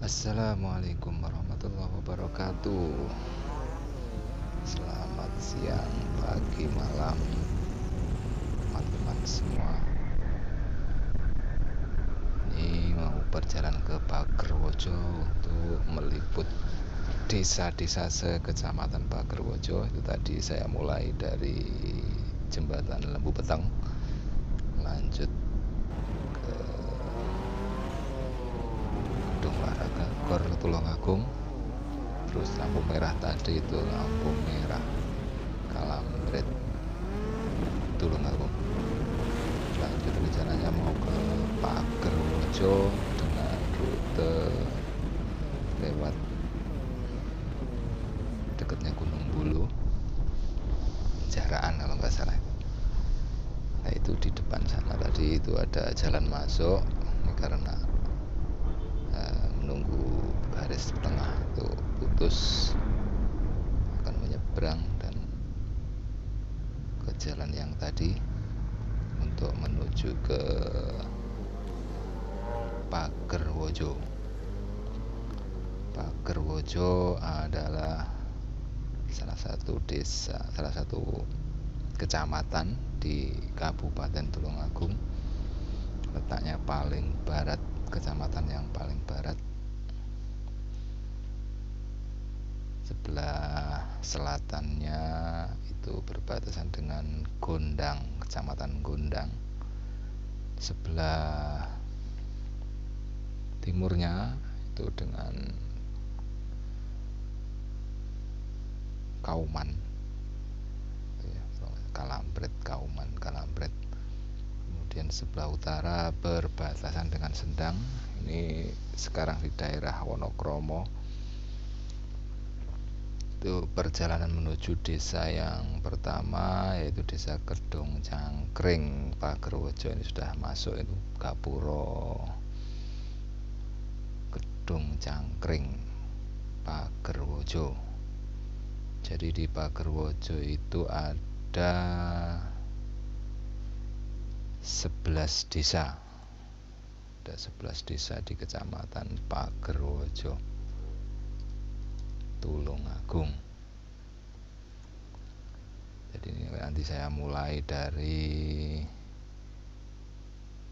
Assalamualaikum warahmatullahi wabarakatuh. Selamat siang, pagi, malam, teman-teman semua. Ini mau berjalan ke Pagerwojo untuk meliput desa-desa sekecamatan Pagerwojo. Itu tadi saya mulai dari jembatan Lembu Peteng, lanjut ke Gedung Olahraga Gor Tulungagung, terus lampu merah tadi itu lampu merah Kalambret Tulungagung. Lanjut rencananya mau ke Pagerwojo dengan rute lewat dekatnya Gunung Bulu, Jaraan kalau nggak salah. Nah itu di depan sana tadi itu ada jalan masuk. Ini karena menunggu garis tengah itu putus, akan menyeberang dan ke jalan yang tadi untuk menuju ke Pagerwojo. Pagerwojo adalah salah satu desa, salah satu kecamatan di Kabupaten Tulungagung. Letaknya paling barat, kecamatan yang paling barat. Sebelah selatannya itu berbatasan dengan Gondang, kecamatan Gondang. Sebelah timurnya itu dengan Kauman, Kalambret, Kauman, Kalambret. Kemudian sebelah utara berbatasan dengan Sendang. Ini sekarang di daerah Wonokromo. Itu perjalanan menuju desa yang pertama yaitu desa Kedung Cangkring, Pagerwojo. Ini sudah masuk itu Gapuro Kedung Cangkring, Pagerwojo. Jadi di Pagerwojo itu ada 11 desa. Ada 11 desa di kecamatan Pagerwojo, Tulungagung. Jadi ini nanti saya mulai dari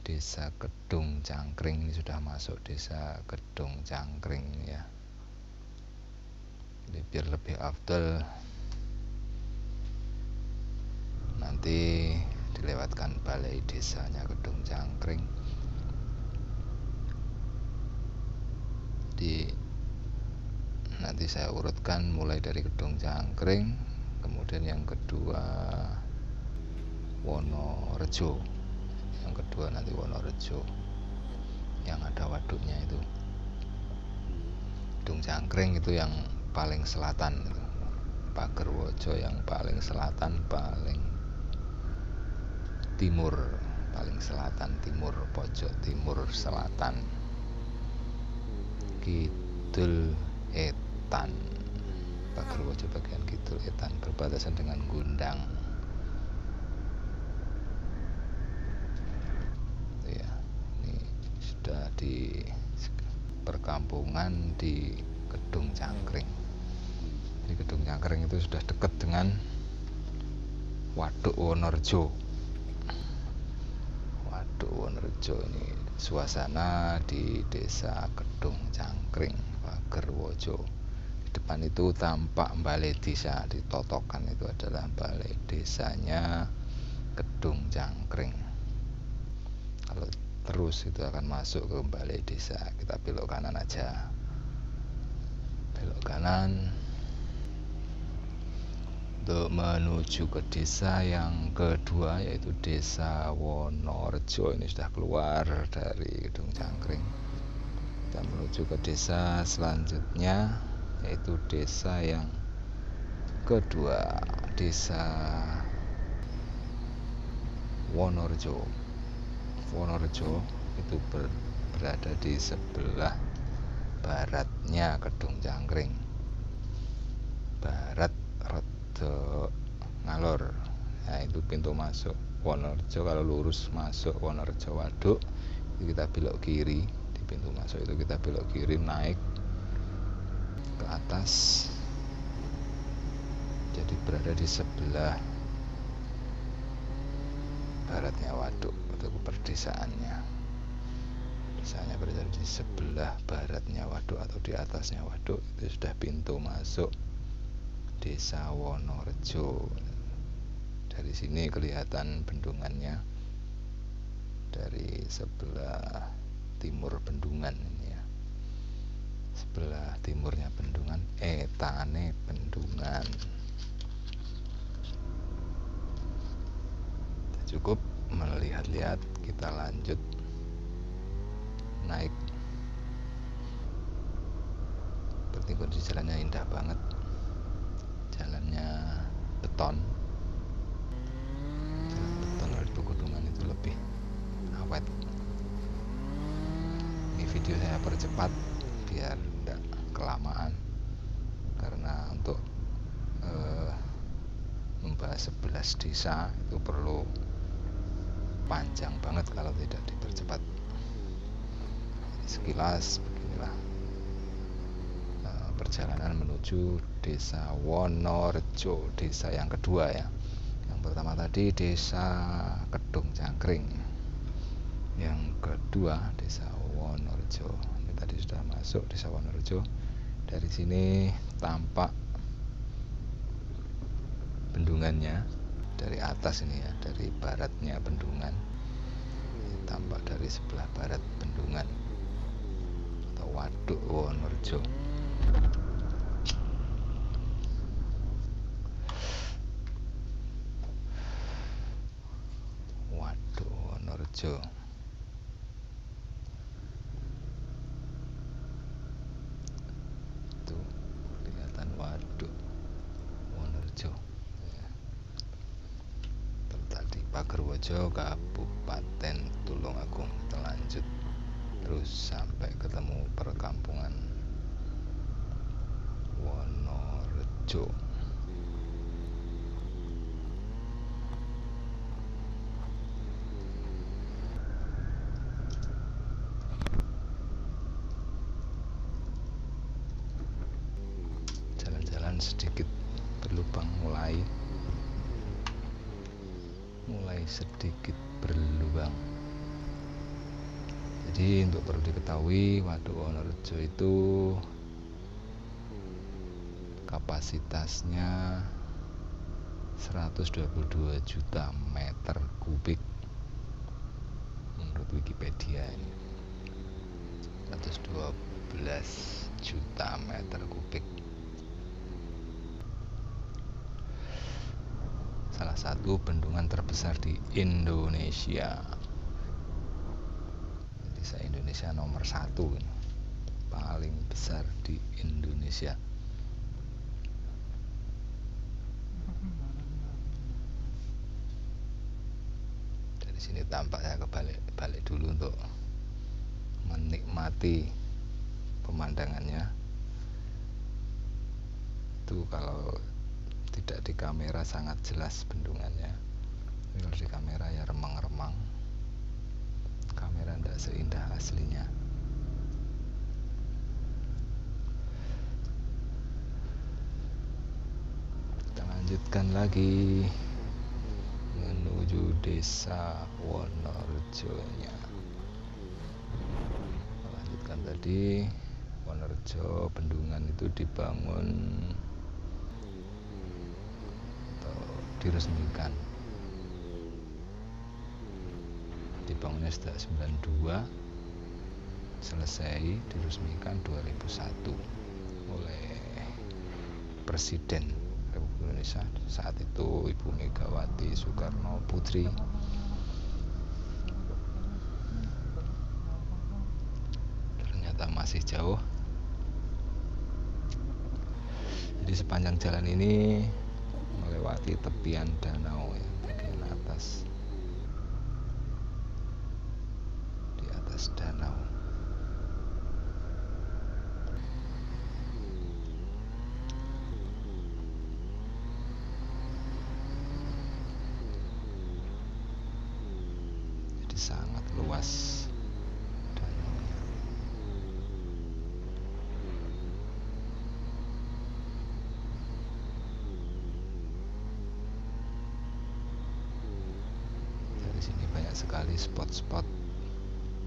desa Kedung Cangkring. Ini sudah masuk desa Kedung Cangkring ya. Ini biar lebih afdal nanti dilewatkan balai desanya Kedung Cangkring. Nanti saya urutkan mulai dari Kedung Cangkring, kemudian yang kedua Wonorejo, yang kedua nanti Wonorejo yang ada waduknya itu. Kedung Cangkring itu yang paling selatan, Pagerwojo yang paling selatan, paling timur, paling selatan, timur, pojok timur selatan, Kidul Etan. Pagerwojo bagian Kidul Etan berbatasan dengan Gondang. Ya, ini sudah di perkampungan di Kedung Cangkring. Di Kedung Cangkring itu sudah dekat dengan Waduk Wonorejo. Waduk Wonorejo ini suasana di desa Kedung Cangkring, Pagerwojo. Di depan itu tampak balai desa, di totokan itu adalah balai desanya Kedung Cangkring. Kalau terus itu akan masuk ke balai desa. Kita belok kanan aja, belok kanan untuk menuju ke desa yang kedua yaitu desa Wonorejo. Ini sudah keluar dari Kedung Cangkring. Kita menuju ke desa selanjutnya yaitu desa yang kedua, desa Wonorejo. Wonorejo itu berada di sebelah baratnya Kedung Cangkring, barat rada ngalor. Nah itu pintu masuk Wonorejo. Kalau lurus masuk Wonorejo Waduk, kita belok kiri. Di pintu masuk itu kita belok kiri, naik ke atas, jadi berada di sebelah baratnya waduk. Itu perdesaannya. Desanya berada di sebelah baratnya waduk atau di atasnya waduk. Itu sudah pintu masuk Desa Wonorejo. Dari sini kelihatan bendungannya dari sebelah timur bendungan ini ya. Sebelah timurnya bendungan, etane bendungan. Cukup melihat-lihat, kita lanjut naik. Seperti kondisi jalannya indah banget, jalannya beton. Jalan beton dari pegunungan itu lebih awet. Ini video saya percepat biar tidak kelamaan, karena untuk membahas 11 desa itu perlu panjang banget kalau tidak dipercepat. Sekilas beginilah perjalanan menuju Desa Wonorejo, desa yang kedua ya. Yang pertama tadi Desa Kedung Cangkring, yang kedua Desa Wonorejo. Ini tadi sudah masuk Desa Wonorejo. Dari sini tampak bendungannya dari atas ini ya, dari baratnya bendungan. Ini tampak dari sebelah barat bendungan atau waduk Wonorejo. Waduk Wonorejo. Itu kelihatan waduk Wonorejo. Tadi Pagerwojo, Kabupaten Tulungagung. Kita lanjut terus sampai ketemu perkampungan Wonorejo. Jalan-jalan sedikit berlubang, mulai sedikit berlubang. Jadi untuk perlu diketahui, Waduk Wonorejo itu kapasitasnya 122 juta meter kubik menurut Wikipedia ini. 112 juta meter kubik. Salah satu bendungan terbesar di Indonesia. Desa Indonesia nomor 1 ini. Paling besar di Indonesia. Dari sini tampak saya balik dulu untuk menikmati pemandangannya. Itu kalau tidak di kamera sangat jelas bendungannya. Tapi kalau di kamera ya remang-remang. Kamera tidak seindah aslinya. Kita lanjutkan lagi menuju Desa Wonorejo-nya. Lanjutkan tadi Wonorejo, bendungan itu dibangun diresmikan, dibangunnya sejak 92, selesai diresmikan 2001 oleh Presiden Republik Indonesia saat itu Ibu Megawati Soekarno Putri. Ternyata masih jauh. Jadi sepanjang jalan ini melewati tepian danau ya, bagian atas, di atas danau. Jadi sangat luas danaunya. Di sini banyak sekali spot-spot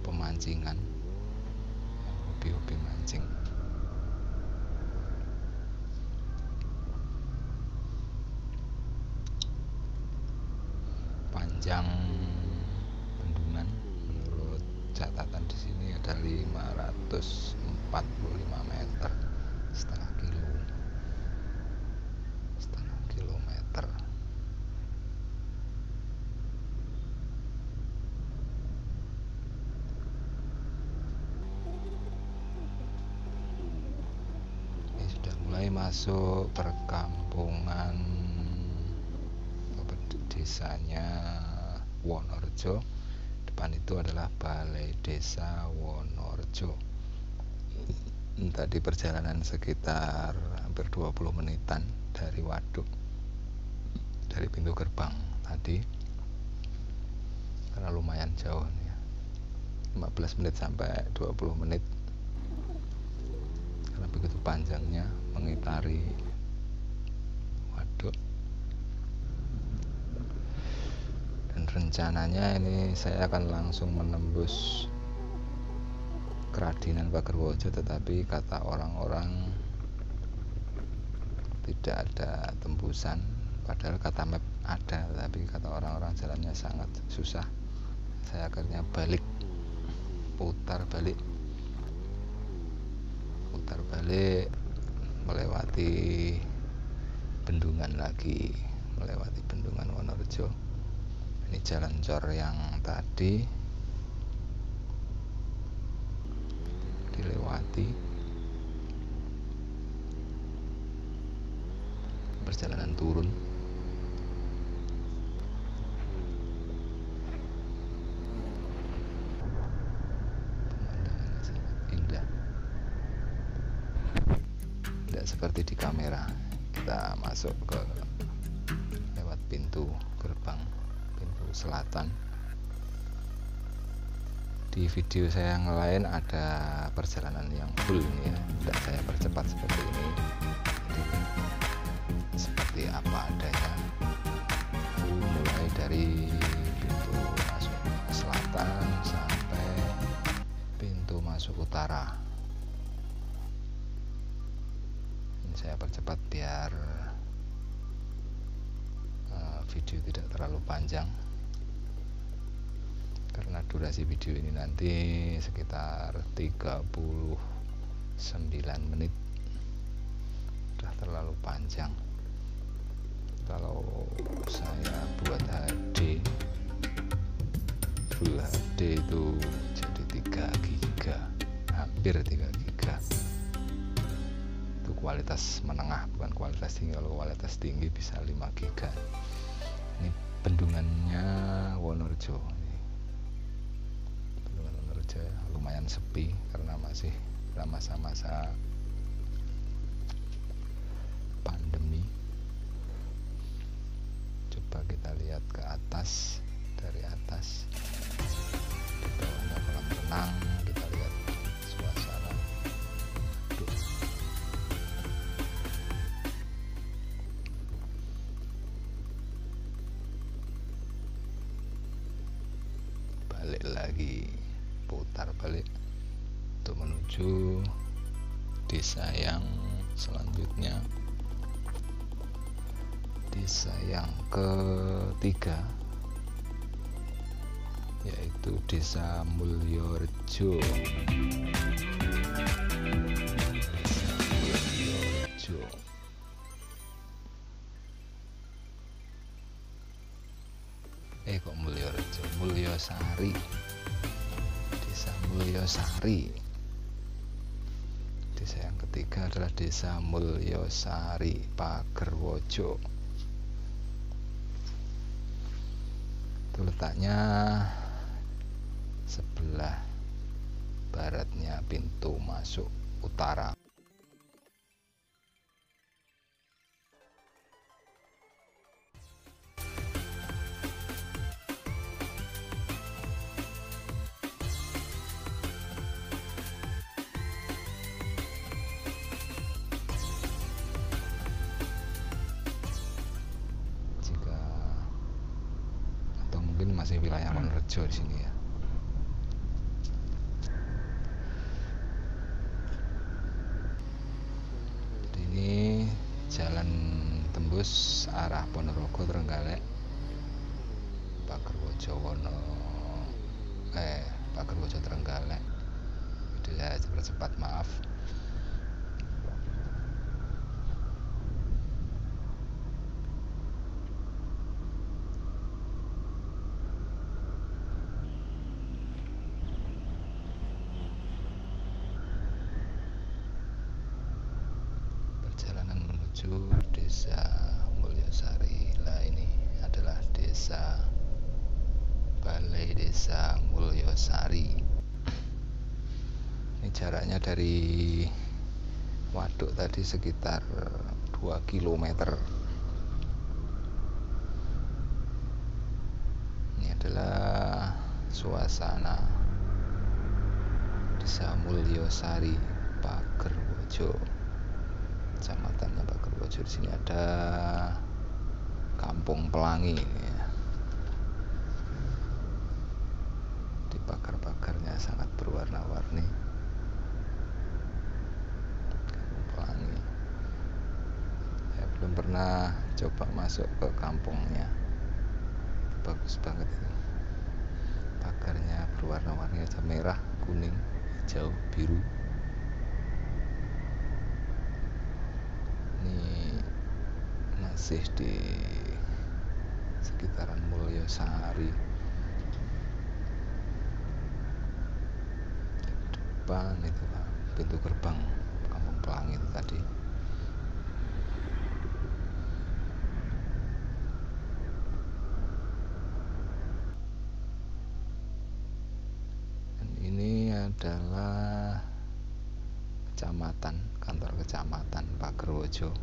pemancingan, yang hobi-hobi mancing. Panjang bendungan menurut catatan di sini ada 545 meter, setengah kilometer. Ini sudah mulai masuk perkampungan desanya Wonorejo. Depan itu adalah Balai Desa Wonorejo. Tadi perjalanan sekitar hampir 20 menitan dari waduk, dari pintu gerbang tadi, karena lumayan jauh nih, 15 menit sampai 20 menit karena begitu panjangnya mengitari waduk. Dan rencananya ini saya akan langsung menembus Kradinan Pagerwojo, tetapi kata orang-orang tidak ada tembusan, padahal kata map ada, tapi kata orang-orang jalannya sangat susah. Saya akhirnya putar balik melewati bendungan lagi, melewati bendungan Wonorejo. Ini jalan cor yang tadi dilewati. Perjalanan turun. Pemandangannya sangat indah, tidak seperti di kamera. Kita masuk ke lewat pintu gerbang, pintu selatan. Di video saya yang lain ada perjalanan yang full ya, tidak saya percepat seperti ini. Jadi, seperti apa adanya, mulai dari pintu masuk selatan sampai pintu masuk utara. Ini saya percepat biar video tidak terlalu panjang, karena durasi video ini nanti sekitar 39 menit, sudah terlalu panjang. Kalau saya buat HD, Full HD itu jadi 3 GB, hampir 3 GB. Itu kualitas menengah, bukan kualitas tinggi. Kalau kualitas tinggi bisa 5 GB. Ini bendungannya Wonorejo. Bendungan Wonorejo lumayan sepi karena masih masa-masa pandemi. Coba kita lihat ke atas, dari atas, di bawahnya kolam renang, kita lihat suasana. Balik lagi, putar balik untuk menuju desa yang selanjutnya, desa yang ketiga, yaitu Desa Mulyorejo. Kok Mulyorejo, Mulyosari, Desa Mulyosari. Desa yang ketiga adalah Desa Mulyosari, Pagerwojo. Itu letaknya sebelah baratnya pintu masuk utara. mungkin masih wilayah Wonorejo di sini ya. Jadi ini jalan tembus arah Ponorogo Trenggalek, Pagerwojo Pagerwojo Trenggalek. Jadi saya cepat maaf. Perjalanan menuju Desa Mulyosari. Lah ini adalah Balai Desa Mulyosari. Ini jaraknya dari waduk tadi sekitar 2 km. Ini adalah suasana Desa Mulyosari, Pagerwojo. Kecamatannya Pagerwojo. Di sini ada Kampung Pelangi ya. Di pagar-pagarnya sangat berwarna-warni. Kampung Pelangi. Saya belum pernah coba masuk ke kampungnya. Bagus banget itu. Pagarnya berwarna-warni, ada merah, kuning, hijau, biru. Ini masih di sekitaran Mulyosari. Depan itu pintu gerbang Kampung Pelangi itu tadi. Dan ini adalah kantor kecamatan Pagerwojo.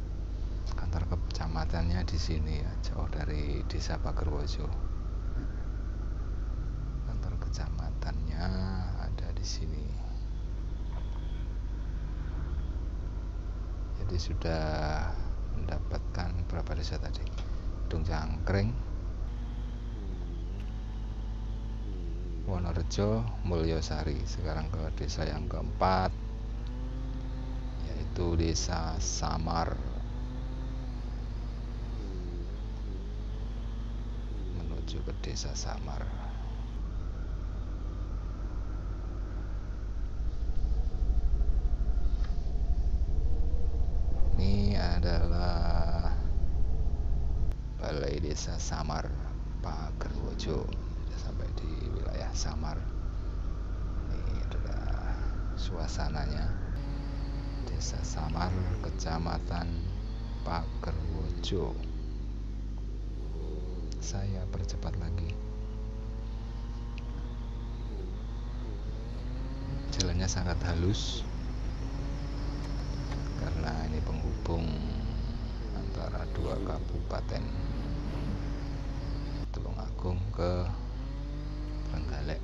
Kantor kecamatannya di sini ya, jauh dari Desa Pagerwojo. Kantor kecamatannya ada di sini. Jadi sudah mendapatkan berapa desa tadi? Kedung Cangkring, Wonorejo, Mulyosari. Sekarang ke desa yang keempat, yaitu Desa Samar. Menuju ke Desa Samar. Ini adalah Balai Desa Samar, Pagerwojo. Sudah sampai di wilayah Samar. Ini adalah suasananya. Desa Samar, Kecamatan Pagerwojo. Saya percepat lagi. Jalannya sangat halus karena ini penghubung antara dua kabupaten, Tulungagung ke Trenggalek.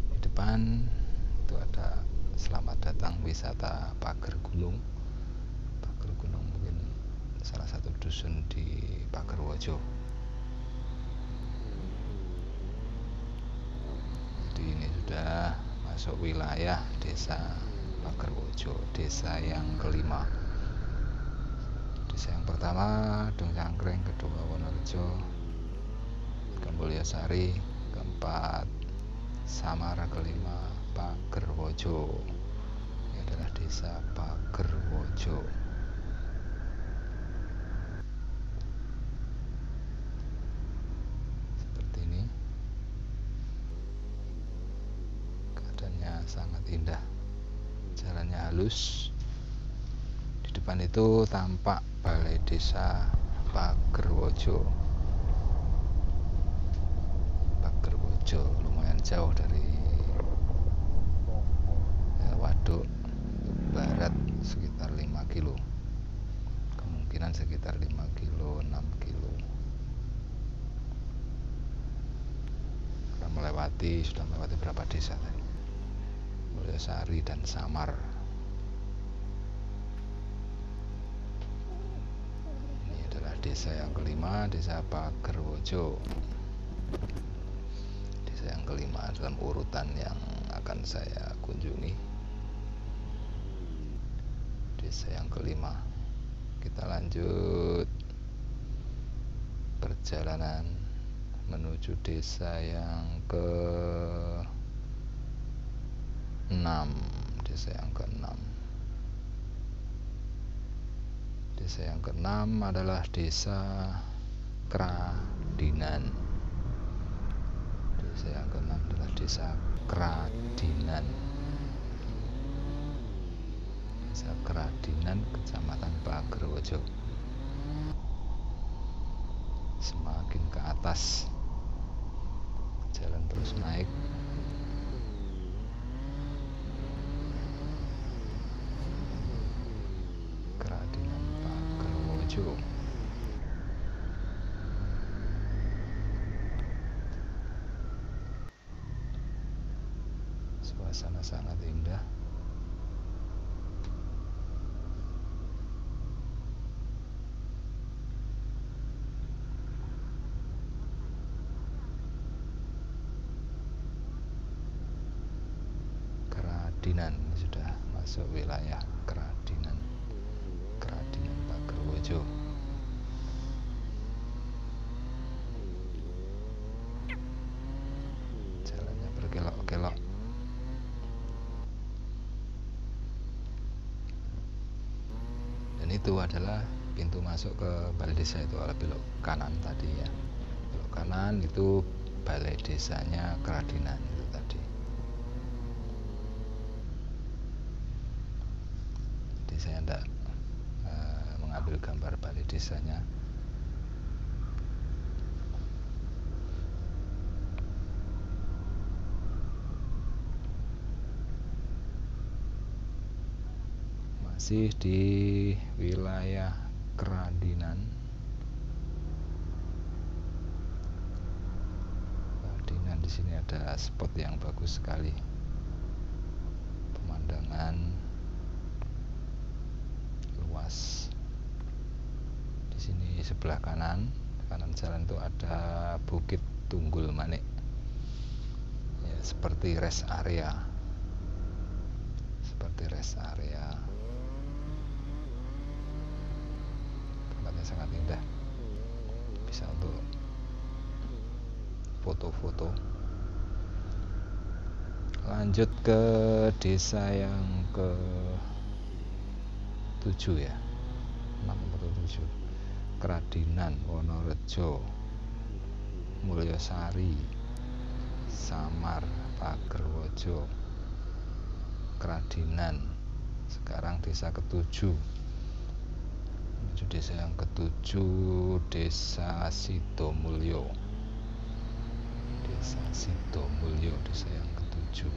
Di depan itu ada selamat datang wisata Pager Gunung. Pager Gunung mungkin salah satu dusun di Pagerwojo. Jadi ini sudah masuk wilayah Desa Pagerwojo, desa yang kelima. Desa yang pertama Kedung Cangkring, kedua Wonorejo, Mulyosari, keempat Samar, kelima Pagerwojo. Ini adalah Desa Pagerwojo. Seperti ini. Keadaannya sangat indah. Jalannya halus. Di depan itu tampak Balai Desa Pagerwojo. Pagerwojo lumayan jauh dari waduk barat, sekitar 5 kilo. Kemungkinan sekitar 5 kilo, 6 kilo. Sudah melewati berapa desa tadi? Mulyosari dan Samar. Ini adalah desa yang kelima, Desa Pagerwojo. Desa yang kelima dalam urutan yang akan saya kunjungi. Desa yang kelima. Kita lanjut perjalanan menuju desa yang ke-6. Desa yang ke-6. Desa yang ke-6 adalah Desa Kradinan. Desa yang ke-6 adalah Desa Kradinan. Desa Kradinan, Kecamatan Pagerwojo. Semakin ke atas, jalan terus naik. Kradinan Pagerwojo. Suasana sangat indah. Kradinan, sudah masuk wilayah Kradinan. Kradinan Pagerwojo. Jalannya berkelok-kelok. Dan itu adalah pintu masuk ke balai desa itu. Kalau belok kanan tadi ya, belok kanan itu balai desanya Kradinan itu tadi. Saya tidak mengambil gambar balai desanya. Masih di wilayah Kradinan. Kradinan, di sini ada spot yang bagus sekali. Pemandangan luas. Di sini sebelah kanan jalan itu ada Bukit Tunggul Manik. Ya, seperti rest area. Seperti rest area. Tempatnya sangat indah. Bisa untuk foto-foto. Lanjut ke desa yang ke-7 ya, 6 atau 7. Kradinan, Wonorejo, Mulyosari, Samar, Pagerwojo, Kradinan. Sekarang desa ke-7. Menuju desa yang ke-7, Desa Sidomulyo. Desa Sidomulyo, desa yang ke-7.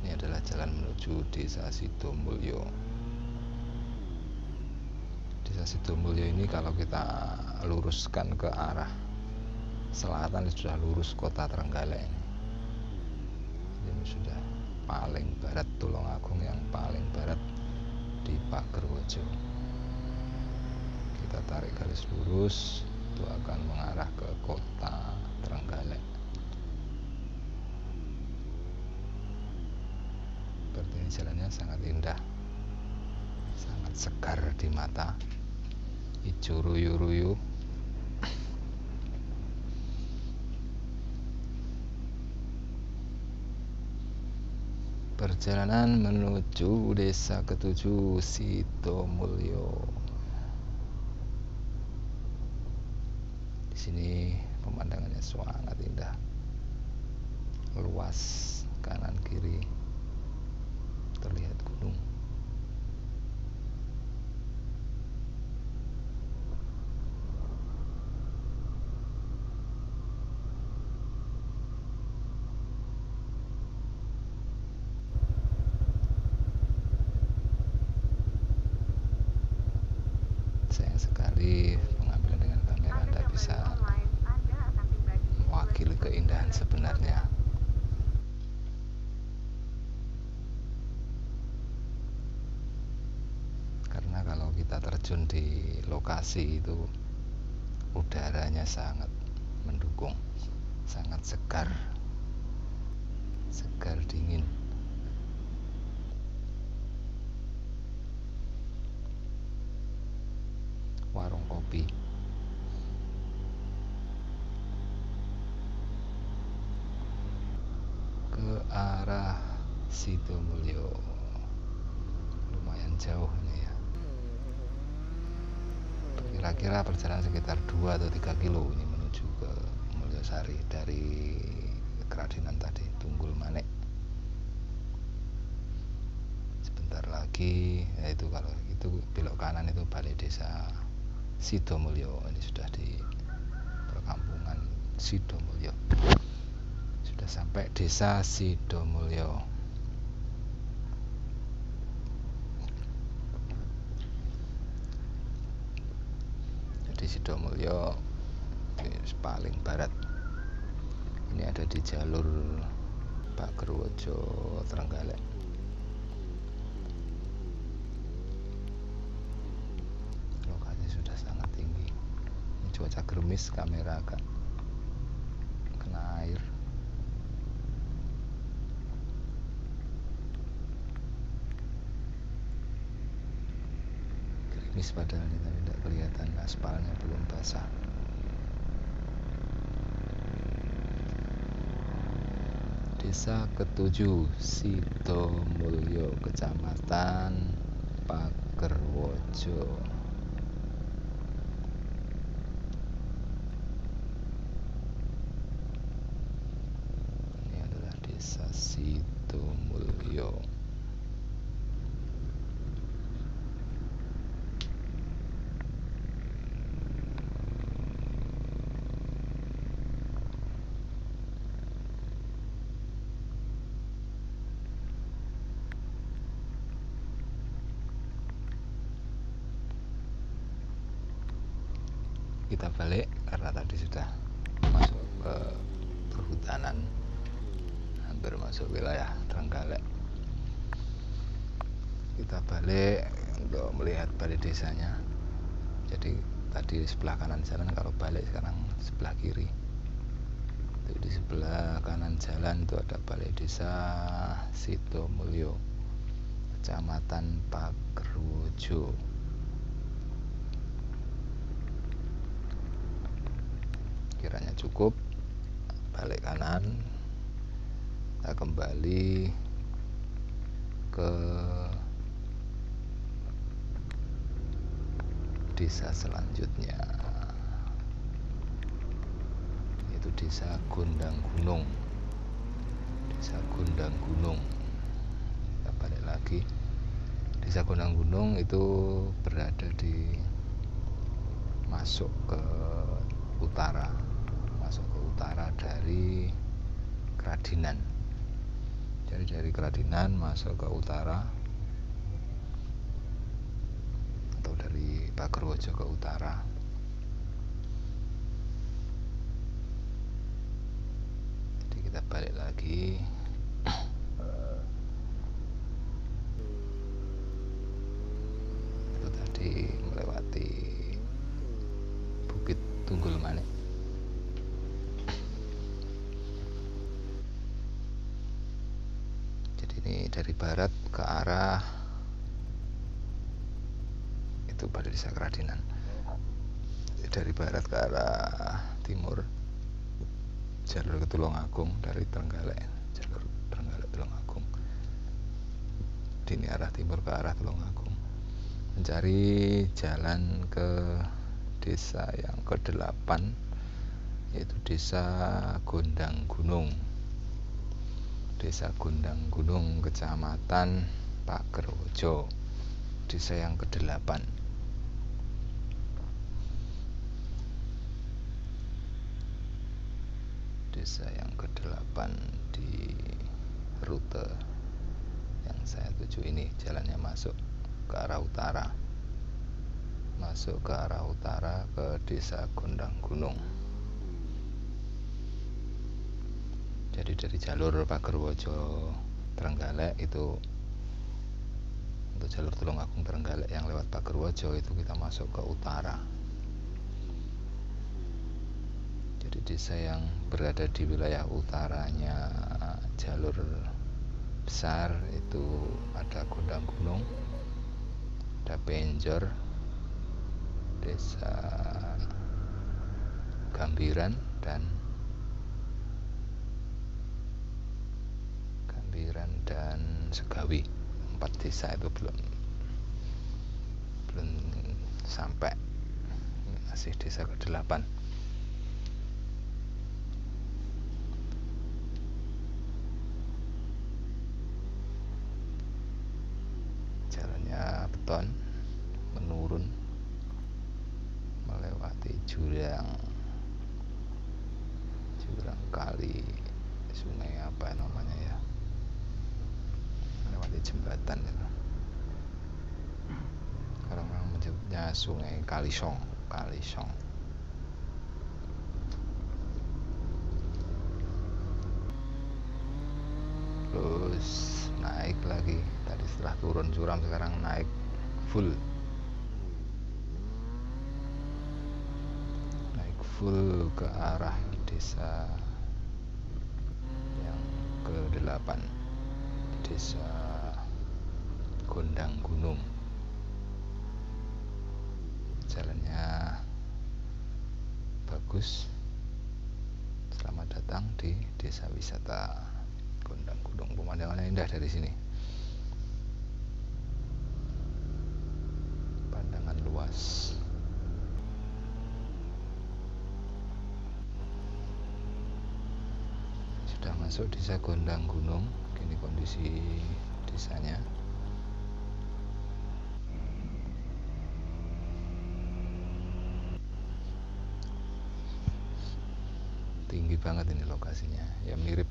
Ini adalah jalan menuju Desa Sidomulyo. Desa Sidomulyo ini kalau kita luruskan ke arah selatan sudah lurus kota Trenggalek. Ini sudah paling barat, Tulungagung yang paling barat di Pagerwojo. Kita tarik garis lurus, itu akan mengarah ke kota Trenggalek. Seperti ini jalannya sangat indah, sangat segar di mata, hijau ruyu-ruyu. Perjalanan menuju desa ke-7 Sidomulyo. Di sini pemandangannya sangat indah, luas, kanan kiri terlihat gunung. Sayang sekali pengambilan dengan kamera tidak bisa mewakili keindahan sebenarnya. terjun di lokasi itu udaranya sangat mendukung, sangat segar dingin. Warung kopi, ke arah Sidomulyo, lumayan jauh ini ya, kira-kira perjalanan sekitar 2 atau 3 kilo ini menuju ke Mulyosari dari Kradinan tadi, Tunggul Manik. Sebentar lagi, yaitu kalau itu belok kanan itu Balai Desa Sidomulyo. Ini sudah di perkampungan Sidomulyo, sudah sampai Desa Sidomulyo. Jadi Sidomulyo paling barat, ini ada di jalur Pagerwojo Trenggalek. Lokasi sudah sangat tinggi. Ini cuaca gerimis, kamera agak kena air. Gerimis padahal ini, tapi tidak kelihatan, aspalnya belum basah. Desa ke-7 Sidomulyo, Kecamatan Pagerwojo. Ini adalah Desa Sidomulyo. Kita balik karena tadi sudah masuk ke perhutanan, hampir masuk wilayah Trenggalek. Kita balik untuk melihat balai desanya. Jadi tadi sebelah kanan jalan, kalau balik sekarang sebelah kiri. Itu di sebelah kanan jalan itu ada Balai Desa Sidomulyo, Kecamatan Pagerwojo. Kiranya cukup, balik kanan, kita kembali ke desa selanjutnya, yaitu Desa Gondang Gunung. Desa Gondang Gunung, kita balik lagi. Desa Gondang Gunung itu berada di masuk ke utara dari Kradinan. Jadi dari Kradinan masuk ke utara, atau dari Pagerwojo ke utara. Jadi kita balik lagi. Itu tadi melewati Bukit Tunggul Manik. Ini dari barat ke arah itu Balai Desa Kradinan. Dari barat ke arah timur jalur ke Tulungagung, dari Trenggalek jalur Trenggalek Tulungagung. Ini arah timur ke arah Tulungagung, mencari jalan ke desa yang ke-8, yaitu Desa Gondang Gunung. Desa Gondang Gunung, Kecamatan Pagerwojo, desa yang ke-8. Desa yang ke-8 di rute yang saya tuju ini. Jalannya masuk ke arah utara, ke Desa Gondang Gunung. Jadi dari jalur Pagerwojo Trenggalek itu untuk jalur Tulungagung Trenggalek yang lewat Pagerwojo itu kita masuk ke utara. Jadi desa yang berada di wilayah utaranya jalur besar itu ada Gondang Gunung, ada Penjor, Desa Gambiran dan Segawi. 4 desa itu belum sampai, masih desa ke-8. Jalannya beton menurun melewati jurang kali, sungai apa namanya ya, melewati jembatan itu. Orang-orang menyebutnya Sungai Kalisong. Terus naik lagi, tadi setelah turun curam sekarang naik full ke arah desa yang ke-8, Desa Gondang Gunung. Jalannya bagus. Selamat datang di desa wisata Gondang Gunung. Pemandangannya indah dari sini. Pandangan luas. Sudah masuk desa Gondang Gunung. Ini kondisi desanya. Tinggi banget ini lokasinya, ya mirip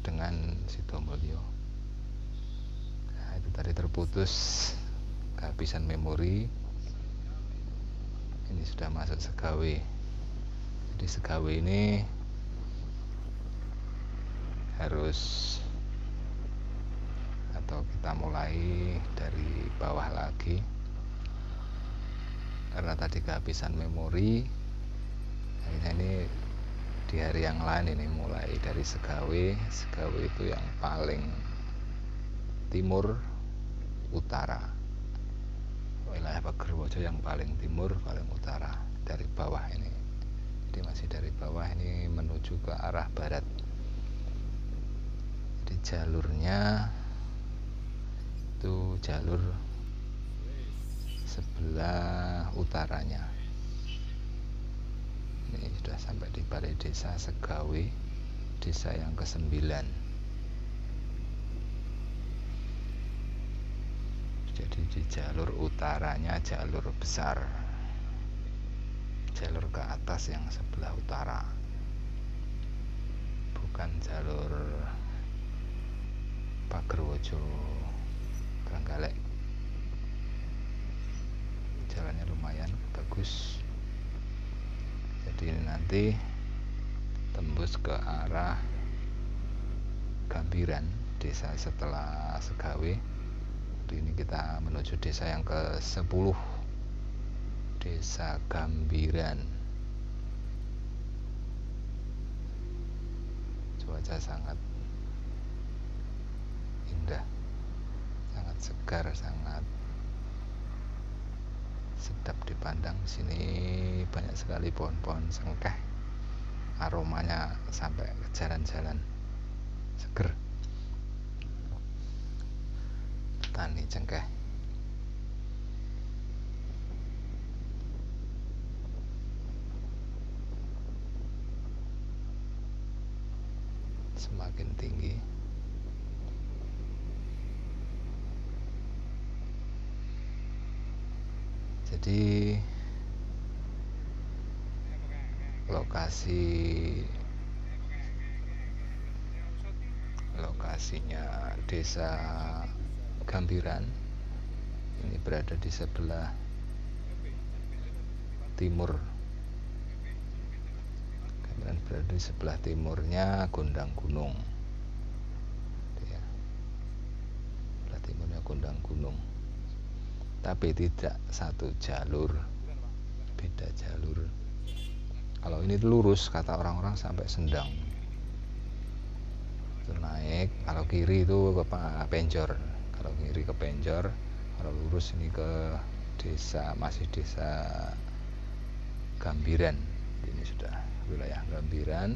dengan Sidomulyo. Nah, itu tadi terputus, kehabisan memori. Ini sudah masuk Segawi. Jadi Segawi ini harus, atau kita mulai dari bawah lagi karena tadi kehabisan memori. Akhirnya ini di hari yang lain ini mulai dari Segawi itu yang paling timur utara, wilayah Pagerwojo yang paling timur paling utara dari bawah ini. Jadi masih dari bawah ini menuju ke arah barat. Jadi jalurnya itu jalur sebelah utaranya. Ini sudah sampai di balai desa Segawi, desa yang ke-9. Jadi di jalur utaranya jalur besar, jalur ke atas yang sebelah utara, bukan jalur Pagerwojo Trenggalek. Jalannya lumayan bagus. Jadi nanti tembus ke arah Gambiran, desa setelah Segawi. Ini kita menuju desa yang ke-10, Desa Gambiran. Cuaca sangat indah, sangat segar, sangat sedap dipandang. Sini banyak sekali pohon-pohon cengkeh, aromanya sampai ke jalan-jalan, seger. Tani cengkeh. Semakin tinggi jadi lokasinya desa Gambiran ini berada di sebelah timur. Gambiran berada di sebelah timurnya Gondang Gunung, ya. Sebelah timurnya Gondang Gunung. tapi tidak satu jalur, beda jalur. Kalau ini lurus kata orang-orang sampai Sendang itu naik, kalau kiri itu ke Penjor, kalau kiri ke Penjor, kalau lurus ini ke desa, masih desa Gambiran. Ini sudah wilayah Gambiran.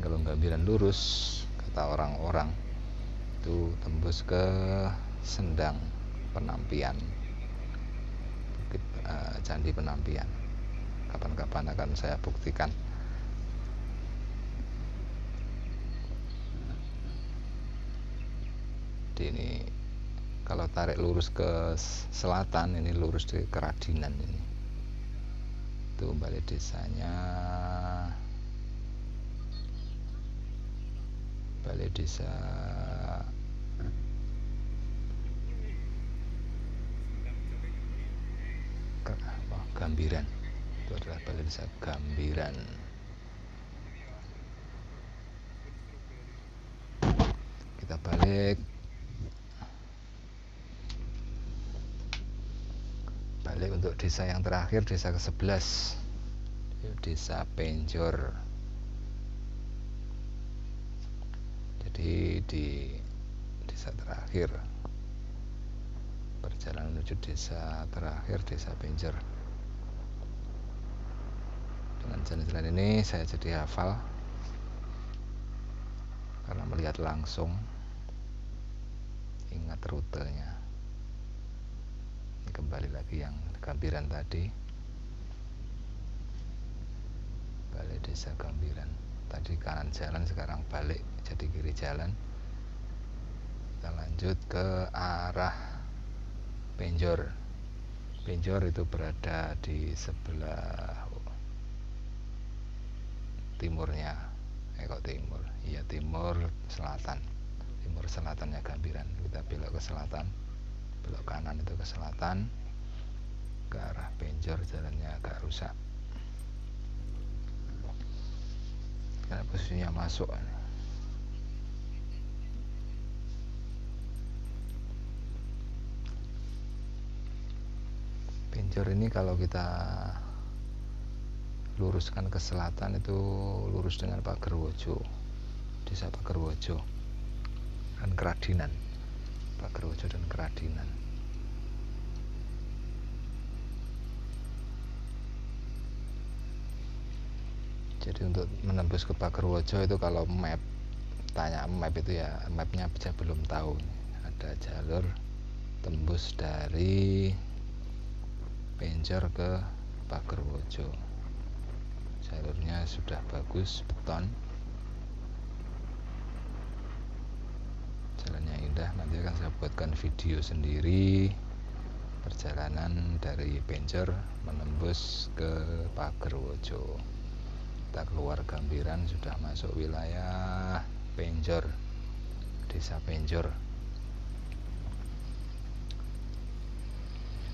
Kalau Gambiran lurus kata orang-orang itu tembus ke Sendang Penampian, Bukit Candi Penampian. Kapan-kapan akan saya buktikan. Ini kalau tarik lurus ke selatan, ini lurus di Keradinan, ini itu balai desanya, balai desa Gambiran. Itu adalah balai desa Gambiran. Kita balik untuk desa yang terakhir, desa ke-11, desa Penjor. Jadi di desa terakhir, perjalanan menuju desa terakhir, desa Penjor. Dengan jalan-jalan ini saya jadi hafal karena melihat langsung, ingat rutenya. Ini kembali lagi yang Gambiran tadi, balai desa Gambiran. Tadi kanan jalan, sekarang balik jadi kiri jalan. Kita lanjut ke arah Penjor. Penjor itu berada di sebelah timurnya, kok timur? Iya, timur selatan. Timur selatannya Gambiran. Kita belok ke selatan, belok kanan itu ke selatan, ke arah Penjor. Jalannya agak rusak karena posisinya masuk. Penjor ini kalau kita luruskan ke selatan itu lurus dengan Pagerwojo, desa Pagerwojo dan Keradinan. Pagerwojo dan Keradinan. Jadi untuk menembus ke Pagerwojo itu kalau map, tanya map itu ya, mapnya saya belum tahu. Ada jalur tembus dari Penjor ke Pagerwojo. Jalurnya sudah bagus, beton, jalannya indah. Nanti akan saya buatkan video sendiri perjalanan dari Penjor menembus ke Pagerwojo. Kita keluar Gambiran, sudah masuk wilayah Penjor, desa Penjor.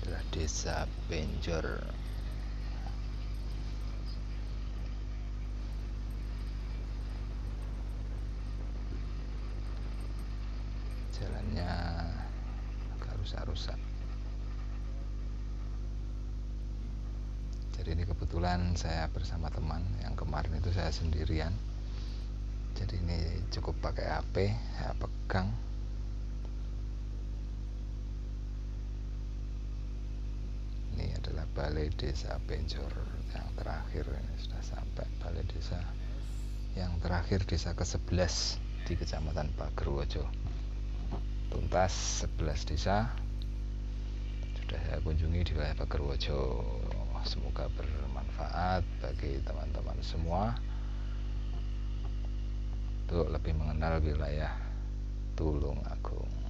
Adalah desa Penjor. Jalannya agak rusak-rusak. Jadi ini kebetulan saya bersama teman, yang kemarin itu saya sendirian. Jadi ini cukup pakai HP, saya pegang. Ini adalah balai desa Penjor yang terakhir. Ini sudah sampai balai desa yang terakhir, desa ke-11 di Kecamatan Pagerwojo. Tuntas 11 desa sudah saya kunjungi di wilayah Pagerwojo. Semoga bermanfaat bagi teman-teman semua untuk lebih mengenal wilayah Tulungagung.